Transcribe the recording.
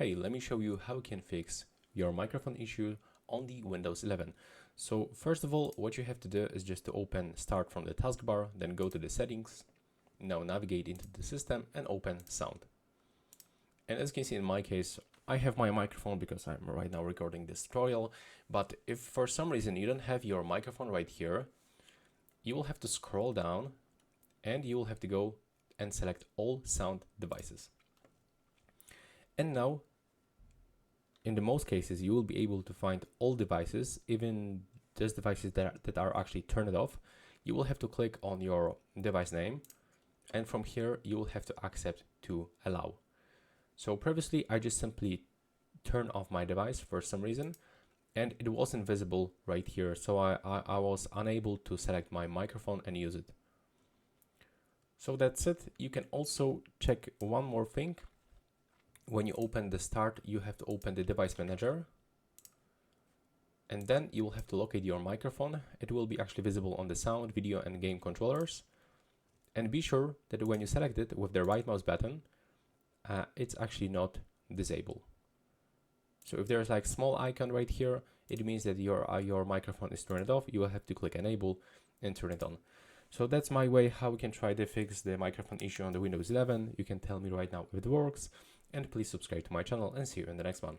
Hey, let me show you how you can fix your microphone issue on the Windows 11. So first of all, what you have to do is just to start from the taskbar, then go to the settings. Now navigate into the system and open sound. And as you can see in my case, I have my microphone because I'm right now recording this tutorial. But if for some reason you don't have your microphone right here, you will have to scroll down and you will have to go and select all sound devices. And now, in the most cases, you will be able to find all devices, even those devices that are actually turned off. You will have to click on your device name, and from here you will have to accept to allow. So previously I just simply turned off my device for some reason, and it wasn't visible right here, so I was unable to select my microphone and use it. So that's it. You can also check one more thing. When you open the start, you have to open the device manager, and then you will have to locate your microphone. It will be actually visible on the sound, video and game controllers. And be sure that when you select it with the right mouse button, it's actually not disabled. So if there's like small icon right here, it means that your microphone is turned off. You will have to click enable and turn it on. So that's my way how we can try to fix the microphone issue on the Windows 11. You can tell me right now if it works, and please subscribe to my channel and see you in the next one.